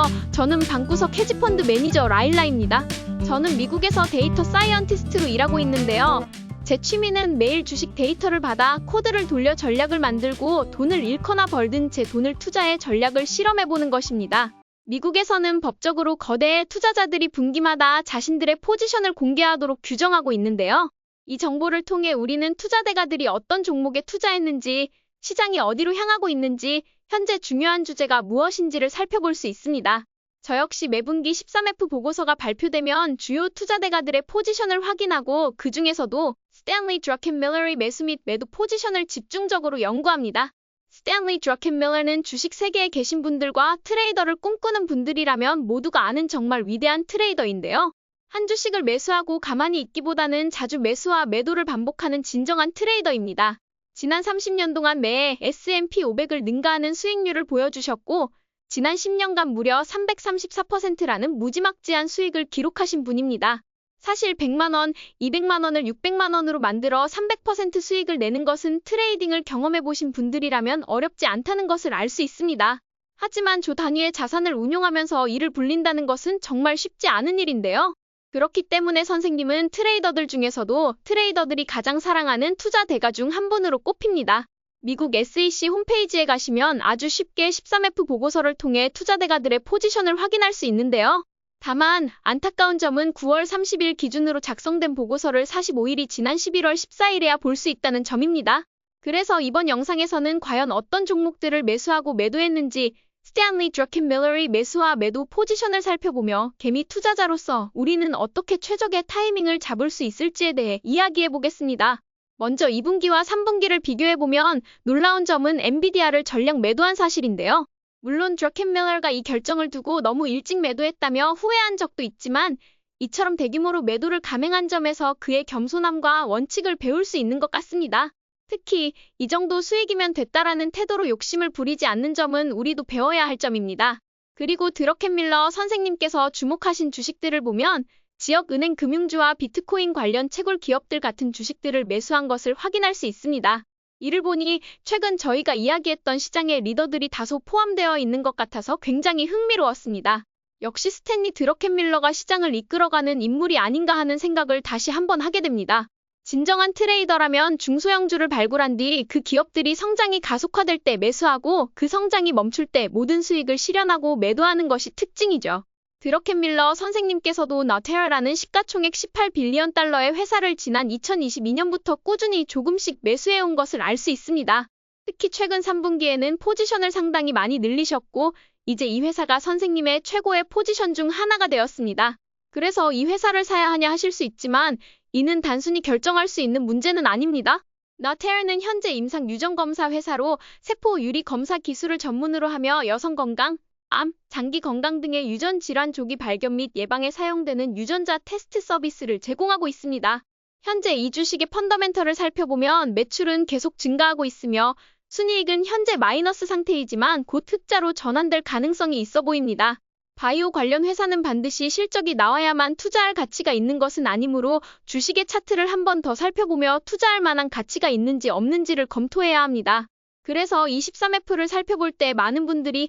안녕하세요. 저는 방구석 헤지펀드 매니저 라일라입니다. 저는 미국에서 데이터 사이언티스트로 일하고 있는데요. 제 취미는 매일 주식 데이터를 받아 코드를 돌려 전략을 만들고 돈을 잃거나 벌든 제 돈을 투자해 전략을 실험해보는 것입니다. 미국에서는 법적으로 거대 투자자들이 분기마다 자신들의 포지션을 공개하도록 규정하고 있는데요. 이 정보를 통해 우리는 투자대가들이 어떤 종목에 투자했는지, 시장이 어디로 향하고 있는지, 현재 중요한 주제가 무엇인지를 살펴볼 수 있습니다. 저 역시 매분기 13F 보고서가 발표되면 주요 투자대가들의 포지션을 확인하고 그 중에서도 스탠리 드러켄밀러의 매수 및 매도 포지션을 집중적으로 연구합니다. 스탠리 드러켄밀러는 주식 세계에 계신 분들과 트레이더를 꿈꾸는 분들이라면 모두가 아는 정말 위대한 트레이더인데요. 한 주식을 매수하고 가만히 있기보다는 자주 매수와 매도를 반복하는 진정한 트레이더입니다. 지난 30년 동안 매해 S&P 500을 능가하는 수익률을 보여주셨고 지난 10년간 무려 334%라는 무지막지한 수익을 기록하신 분입니다. 사실 100만원, 200만원을 600만원으로 만들어 300% 수익을 내는 것은 트레이딩을 경험해보신 분들이라면 어렵지 않다는 것을 알 수 있습니다. 하지만 조 단위의 자산을 운용하면서 이를 불린다는 것은 정말 쉽지 않은 일인데요. 그렇기 때문에 선생님은 트레이더들 중에서도 트레이더들이 가장 사랑하는 투자 대가 중 한 분으로 꼽힙니다. 미국 SEC 홈페이지에 가시면 아주 쉽게 13F 보고서를 통해 투자대가들의 포지션을 확인할 수 있는데요. 다만 안타까운 점은 9월 30일 기준으로 작성된 보고서를 45일이 지난 11월 14일에야 볼 수 있다는 점입니다. 그래서 이번 영상에서는 과연 어떤 종목들을 매수하고 매도했는지 스탠리 드러켄밀러의 매수와 매도 포지션을 살펴보며 개미 투자자로서 우리는 어떻게 최적의 타이밍을 잡을 수 있을지에 대해 이야기해보겠습니다. 먼저 2분기와 3분기를 비교해보면 놀라운 점은 엔비디아를 전량 매도한 사실인데요. 물론 드러켄밀러가 이 결정을 두고 너무 일찍 매도했다며 후회한 적도 있지만 이처럼 대규모로 매도를 감행한 점에서 그의 겸손함과 원칙을 배울 수 있는 것 같습니다. 특히 이 정도 수익이면 됐다라는 태도로 욕심을 부리지 않는 점은 우리도 배워야 할 점입니다. 그리고 드러켄밀러 선생님께서 주목하신 주식들을 보면 지역은행 금융주와 비트코인 관련 채굴 기업들 같은 주식들을 매수한 것을 확인할 수 있습니다. 이를 보니 최근 저희가 이야기했던 시장의 리더들이 다소 포함되어 있는 것 같아서 굉장히 흥미로웠습니다. 역시 스탠리 드러켄밀러가 시장을 이끌어가는 인물이 아닌가 하는 생각을 다시 한번 하게 됩니다. 진정한 트레이더라면 중소형주를 발굴한 뒤 그 기업들이 성장이 가속화될 때 매수하고 그 성장이 멈출 때 모든 수익을 실현하고 매도하는 것이 특징이죠. 드러켄밀러 선생님께서도 너테라라는 시가총액 18빌리언 달러의 회사를 지난 2022년부터 꾸준히 조금씩 매수해온 것을 알 수 있습니다. 특히 최근 3분기에는 포지션을 상당히 많이 늘리셨고 이제 이 회사가 선생님의 최고의 포지션 중 하나가 되었습니다. 그래서 이 회사를 사야 하냐 하실 수 있지만 이는 단순히 결정할 수 있는 문제는 아닙니다. 너테라는 현재 임상 유전검사 회사로 세포 유리 검사 기술을 전문으로 하며 여성 건강, 암, 장기 건강 등의 유전 질환 조기 발견 및 예방에 사용되는 유전자 테스트 서비스를 제공하고 있습니다. 현재 이 주식의 펀더멘털을 살펴보면 매출은 계속 증가하고 있으며 순이익은 현재 마이너스 상태이지만 곧 흑자로 전환될 가능성이 있어 보입니다. 바이오 관련 회사는 반드시 실적이 나와야만 투자할 가치가 있는 것은 아니므로 주식의 차트를 한 번 더 살펴보며 투자할 만한 가치가 있는지 없는지를 검토해야 합니다. 그래서 23F를 살펴볼 때 많은 분들이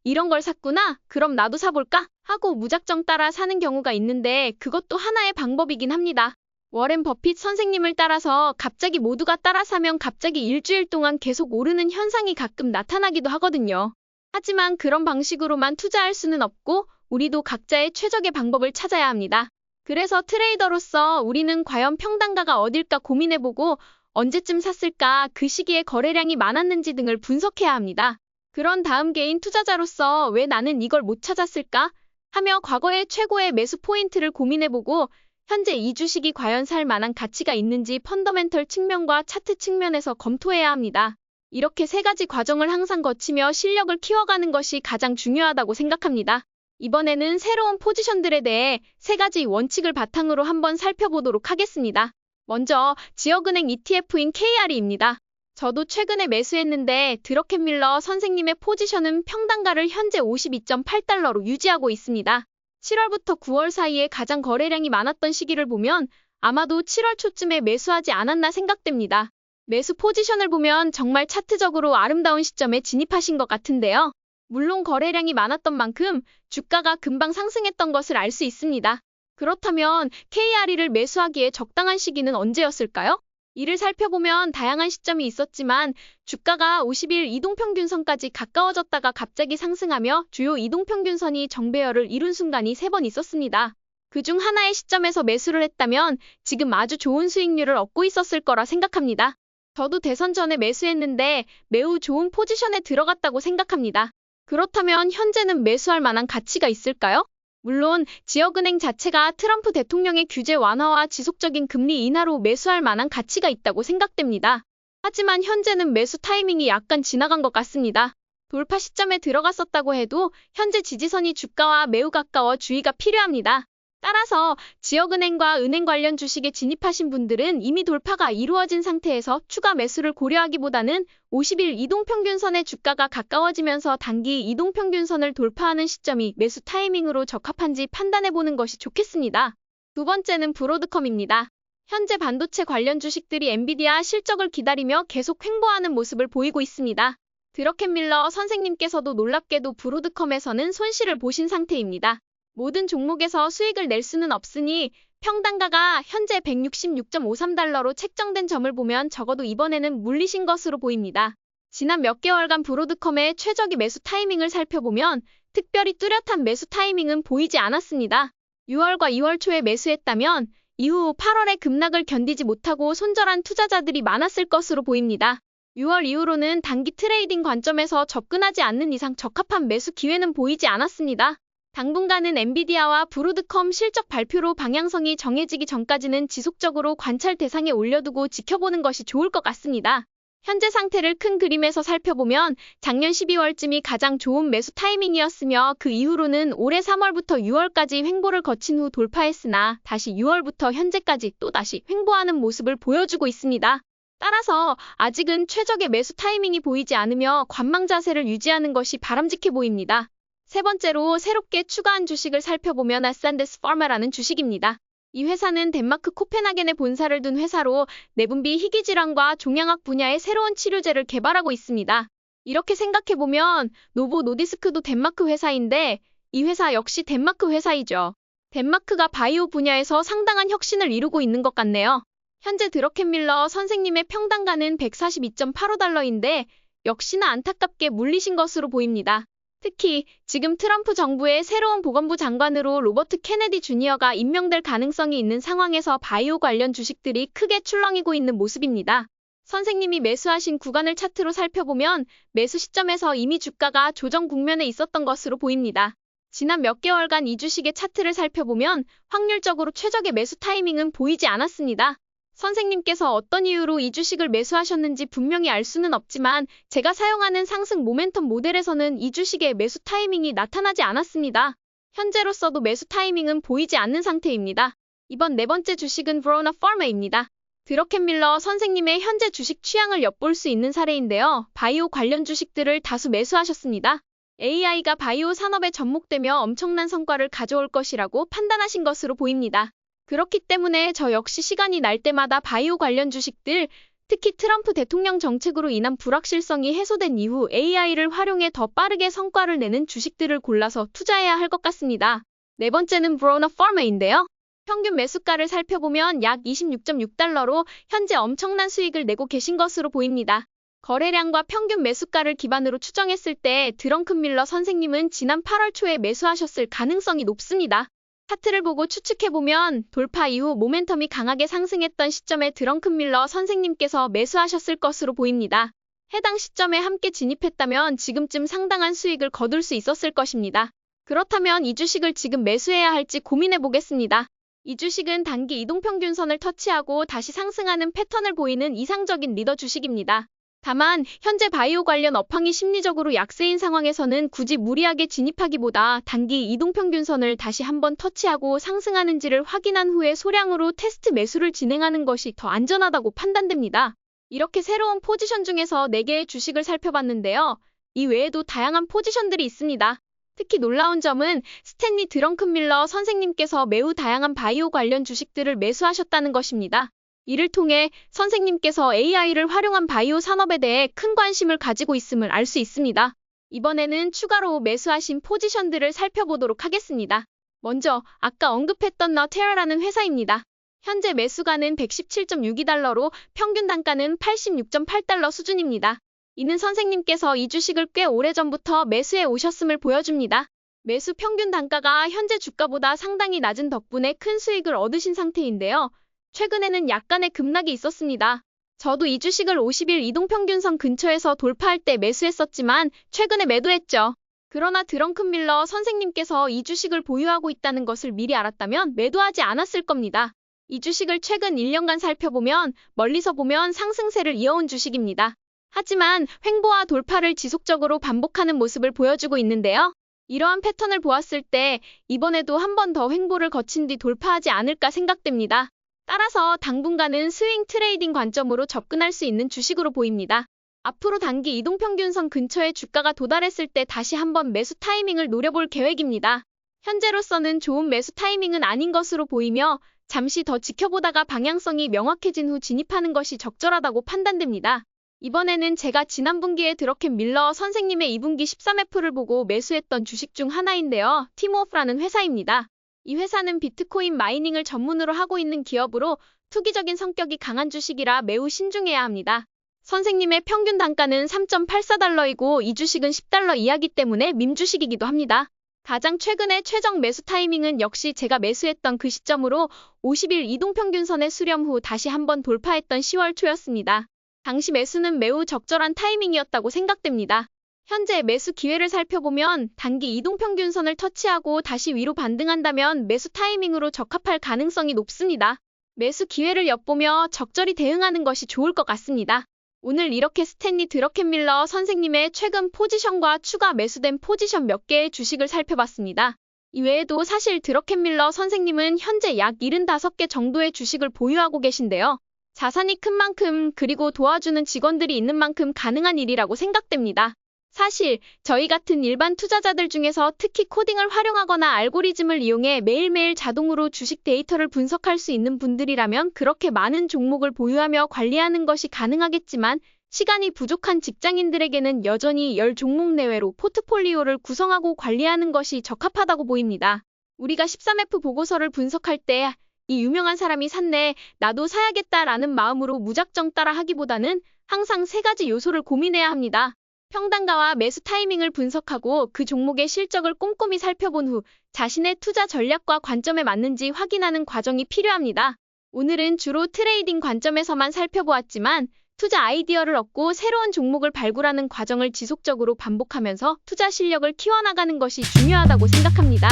이런 걸 샀구나? 그럼 나도 사볼까? 하고 무작정 따라 사는 경우가 있는데 그것도 하나의 방법이긴 합니다. 워렌 버핏 선생님을 따라서 갑자기 모두가 따라 사면 갑자기 일주일 동안 계속 오르는 현상이 가끔 나타나기도 하거든요. 하지만 그런 방식으로만 투자할 수는 없고 우리도 각자의 최적의 방법을 찾아야 합니다. 그래서 트레이더로서 우리는 과연 평단가가 어딜까 고민해보고 언제쯤 샀을까, 그 시기에 거래량이 많았는지 등을 분석해야 합니다. 그런 다음 개인 투자자로서 왜 나는 이걸 못 찾았을까 하며 과거의 최고의 매수 포인트를 고민해보고 현재 이 주식이 과연 살 만한 가치가 있는지 펀더멘털 측면과 차트 측면에서 검토해야 합니다. 이렇게 세 가지 과정을 항상 거치며 실력을 키워가는 것이 가장 중요하다고 생각합니다. 이번에는 새로운 포지션들에 대해 세 가지 원칙을 바탕으로 한번 살펴보도록 하겠습니다. 먼저 지역은행 ETF인 KRE입니다. 저도 최근에 매수했는데 드러켄밀러 선생님의 포지션은 평단가를 현재 52.8달러로 유지하고 있습니다. 7월부터 9월 사이에 가장 거래량이 많았던 시기를 보면 아마도 7월 초쯤에 매수하지 않았나 생각됩니다. 매수 포지션을 보면 정말 차트적으로 아름다운 시점에 진입하신 것 같은데요. 물론 거래량이 많았던 만큼 주가가 금방 상승했던 것을 알 수 있습니다. 그렇다면 KRE를 매수하기에 적당한 시기는 언제였을까요? 이를 살펴보면 다양한 시점이 있었지만 주가가 50일 이동평균선까지 가까워졌다가 갑자기 상승하며 주요 이동평균선이 정배열을 이룬 순간이 3번 있었습니다. 그중 하나의 시점에서 매수를 했다면 지금 아주 좋은 수익률을 얻고 있었을 거라 생각합니다. 저도 대선 전에 매수했는데 매우 좋은 포지션에 들어갔다고 생각합니다. 그렇다면 현재는 매수할 만한 가치가 있을까요? 물론 지역은행 자체가 트럼프 대통령의 규제 완화와 지속적인 금리 인하로 매수할 만한 가치가 있다고 생각됩니다. 하지만 현재는 매수 타이밍이 약간 지나간 것 같습니다. 돌파 시점에 들어갔었다고 해도 현재 지지선이 주가와 매우 가까워 주의가 필요합니다. 따라서 지역은행과 은행 관련 주식에 진입하신 분들은 이미 돌파가 이루어진 상태에서 추가 매수를 고려하기보다는 50일 이동평균선의 주가가 가까워지면서 단기 이동평균선을 돌파하는 시점이 매수 타이밍으로 적합한지 판단해보는 것이 좋겠습니다. 두 번째는 브로드컴입니다. 현재 반도체 관련 주식들이 엔비디아 실적을 기다리며 계속 횡보하는 모습을 보이고 있습니다. 드러켄밀러 선생님께서도 놀랍게도 브로드컴에서는 손실을 보신 상태입니다. 모든 종목에서 수익을 낼 수는 없으니 평단가가 현재 166.53달러로 책정된 점을 보면 적어도 이번에는 물리신 것으로 보입니다. 지난 몇 개월간 브로드컴의 최저기 매수 타이밍을 살펴보면 특별히 뚜렷한 매수 타이밍은 보이지 않았습니다. 6월과 2월 초에 매수했다면 이후 8월에 급락을 견디지 못하고 손절한 투자자들이 많았을 것으로 보입니다. 6월 이후로는 단기 트레이딩 관점에서 접근하지 않는 이상 적합한 매수 기회는 보이지 않았습니다. 당분간은 엔비디아와 브로드컴 실적 발표로 방향성이 정해지기 전까지는 지속적으로 관찰 대상에 올려두고 지켜보는 것이 좋을 것 같습니다. 현재 상태를 큰 그림에서 살펴보면 작년 12월쯤이 가장 좋은 매수 타이밍이었으며 그 이후로는 올해 3월부터 6월까지 횡보를 거친 후 돌파했으나 다시 6월부터 현재까지 또다시 횡보하는 모습을 보여주고 있습니다. 따라서 아직은 최적의 매수 타이밍이 보이지 않으며 관망 자세를 유지하는 것이 바람직해 보입니다. 세 번째로 새롭게 추가한 주식을 살펴보면 아산데스 파마라는 주식입니다. 이 회사는 덴마크 코펜하겐에 본사를 둔 회사로 내분비 희귀질환과 종양학 분야의 새로운 치료제를 개발하고 있습니다. 이렇게 생각해보면 노보 노디스크도 덴마크 회사인데 이 회사 역시 덴마크 회사이죠. 덴마크가 바이오 분야에서 상당한 혁신을 이루고 있는 것 같네요. 현재 드러켄밀러 선생님의 평단가는 142.85달러인데 역시나 안타깝게 물리신 것으로 보입니다. 특히 지금 트럼프 정부의 새로운 보건부 장관으로 로버트 케네디 주니어가 임명될 가능성이 있는 상황에서 바이오 관련 주식들이 크게 출렁이고 있는 모습입니다. 선생님이 매수하신 구간을 차트로 살펴보면 매수 시점에서 이미 주가가 조정 국면에 있었던 것으로 보입니다. 지난 몇 개월간 이 주식의 차트를 살펴보면 확률적으로 최적의 매수 타이밍은 보이지 않았습니다. 선생님께서 어떤 이유로 이 주식을 매수하셨는지 분명히 알 수는 없지만 제가 사용하는 상승 모멘텀 모델에서는 이 주식의 매수 타이밍이 나타나지 않았습니다. 현재로서도 매수 타이밍은 보이지 않는 상태입니다. 이번 네 번째 주식은 브로나 파마입니다. 드러켄밀러 선생님의 현재 주식 취향을 엿볼 수 있는 사례인데요. 바이오 관련 주식들을 다수 매수하셨습니다. AI가 바이오 산업에 접목되며 엄청난 성과를 가져올 것이라고 판단하신 것으로 보입니다. 그렇기 때문에 저 역시 시간이 날 때마다 바이오 관련 주식들, 특히 트럼프 대통령 정책으로 인한 불확실성이 해소된 이후 AI를 활용해 더 빠르게 성과를 내는 주식들을 골라서 투자해야 할 것 같습니다. 네 번째는 브로나 파마인데요. 평균 매수가를 살펴보면 약 26.6달러로 현재 엄청난 수익을 내고 계신 것으로 보입니다. 거래량과 평균 매수가를 기반으로 추정했을 때 드렁큰밀러 선생님은 지난 8월 초에 매수하셨을 가능성이 높습니다. 차트를 보고 추측해보면 돌파 이후 모멘텀이 강하게 상승했던 시점에 드렁큰밀러 선생님께서 매수하셨을 것으로 보입니다. 해당 시점에 함께 진입했다면 지금쯤 상당한 수익을 거둘 수 있었을 것입니다. 그렇다면 이 주식을 지금 매수해야 할지 고민해보겠습니다. 이 주식은 단기 이동평균선을 터치하고 다시 상승하는 패턴을 보이는 이상적인 리더 주식입니다. 다만 현재 바이오 관련 업황이 심리적으로 약세인 상황에서는 굳이 무리하게 진입하기보다 단기 이동평균선을 다시 한번 터치하고 상승하는지를 확인한 후에 소량으로 테스트 매수를 진행하는 것이 더 안전하다고 판단됩니다. 이렇게 새로운 포지션 중에서 4개의 주식을 살펴봤는데요. 이 외에도 다양한 포지션들이 있습니다. 특히 놀라운 점은 스탠리 드렁큰밀러 선생님께서 매우 다양한 바이오 관련 주식들을 매수하셨다는 것입니다. 이를 통해 선생님께서 AI를 활용한 바이오 산업에 대해 큰 관심을 가지고 있음을 알 수 있습니다. 이번에는 추가로 매수하신 포지션들을 살펴보도록 하겠습니다. 먼저 아까 언급했던 너테라라는 회사입니다. 현재 매수가는 117.62달러로 평균 단가는 86.8달러 수준입니다. 이는 선생님께서 이 주식을 꽤 오래전부터 매수해 오셨음을 보여줍니다. 매수 평균 단가가 현재 주가보다 상당히 낮은 덕분에 큰 수익을 얻으신 상태인데요. 최근에는 약간의 급락이 있었습니다. 저도 이 주식을 50일 이동평균선 근처에서 돌파할 때 매수했었지만 최근에 매도했죠. 그러나 드렁큰밀러 선생님께서 이 주식을 보유하고 있다는 것을 미리 알았다면 매도하지 않았을 겁니다. 이 주식을 최근 1년간 살펴보면 멀리서 보면 상승세를 이어온 주식입니다. 하지만 횡보와 돌파를 지속적으로 반복하는 모습을 보여주고 있는데요. 이러한 패턴을 보았을 때 이번에도 한 번 더 횡보를 거친 뒤 돌파하지 않을까 생각됩니다. 따라서 당분간은 스윙 트레이딩 관점으로 접근할 수 있는 주식으로 보입니다. 앞으로 단기 이동평균선 근처에 주가가 도달했을 때 다시 한번 매수 타이밍을 노려볼 계획입니다. 현재로서는 좋은 매수 타이밍은 아닌 것으로 보이며 잠시 더 지켜보다가 방향성이 명확해진 후 진입하는 것이 적절하다고 판단됩니다. 이번에는 제가 지난 분기에 드렁큰밀러 선생님의 2분기 13F를 보고 매수했던 주식 중 하나인데요. 티모어프라는 회사입니다. 이 회사는 비트코인 마이닝을 전문으로 하고 있는 기업으로 투기적인 성격이 강한 주식이라 매우 신중해야 합니다. 선생님의 평균 단가는 3.84달러이고 이 주식은 10달러 이하기 때문에 밈주식이기도 합니다. 가장 최근의 최적 매수 타이밍은 역시 제가 매수했던 그 시점으로 50일 이동평균선의 수렴 후 다시 한번 돌파했던 10월 초였습니다. 당시 매수는 매우 적절한 타이밍이었다고 생각됩니다. 현재 매수 기회를 살펴보면 단기 이동평균선을 터치하고 다시 위로 반등한다면 매수 타이밍으로 적합할 가능성이 높습니다. 매수 기회를 엿보며 적절히 대응하는 것이 좋을 것 같습니다. 오늘 이렇게 스탠리 드렁큰밀러 선생님의 최근 포지션과 추가 매수된 포지션 몇 개의 주식을 살펴봤습니다. 이외에도 사실 드렁큰밀러 선생님은 현재 약 75개 정도의 주식을 보유하고 계신데요. 자산이 큰 만큼 그리고 도와주는 직원들이 있는 만큼 가능한 일이라고 생각됩니다. 사실 저희 같은 일반 투자자들 중에서 특히 코딩을 활용하거나 알고리즘을 이용해 매일매일 자동으로 주식 데이터를 분석할 수 있는 분들이라면 그렇게 많은 종목을 보유하며 관리하는 것이 가능하겠지만 시간이 부족한 직장인들에게는 여전히 10종목 내외로 포트폴리오를 구성하고 관리하는 것이 적합하다고 보입니다. 우리가 13F 보고서를 분석할 때 이 유명한 사람이 샀네, 나도 사야겠다라는 마음으로 무작정 따라 하기보다는 항상 세 가지 요소를 고민해야 합니다. 평단가와 매수 타이밍을 분석하고 그 종목의 실적을 꼼꼼히 살펴본 후 자신의 투자 전략과 관점에 맞는지 확인하는 과정이 필요합니다. 오늘은 주로 트레이딩 관점에서만 살펴보았지만 투자 아이디어를 얻고 새로운 종목을 발굴하는 과정을 지속적으로 반복하면서 투자 실력을 키워나가는 것이 중요하다고 생각합니다.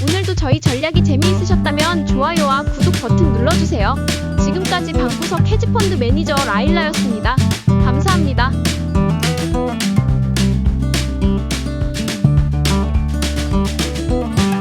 오늘도 저희 전략이 재미있으셨다면 좋아요와 구독 버튼 눌러주세요. 지금까지 방구석 헤지펀드 매니저 라일라였습니다. 감사합니다.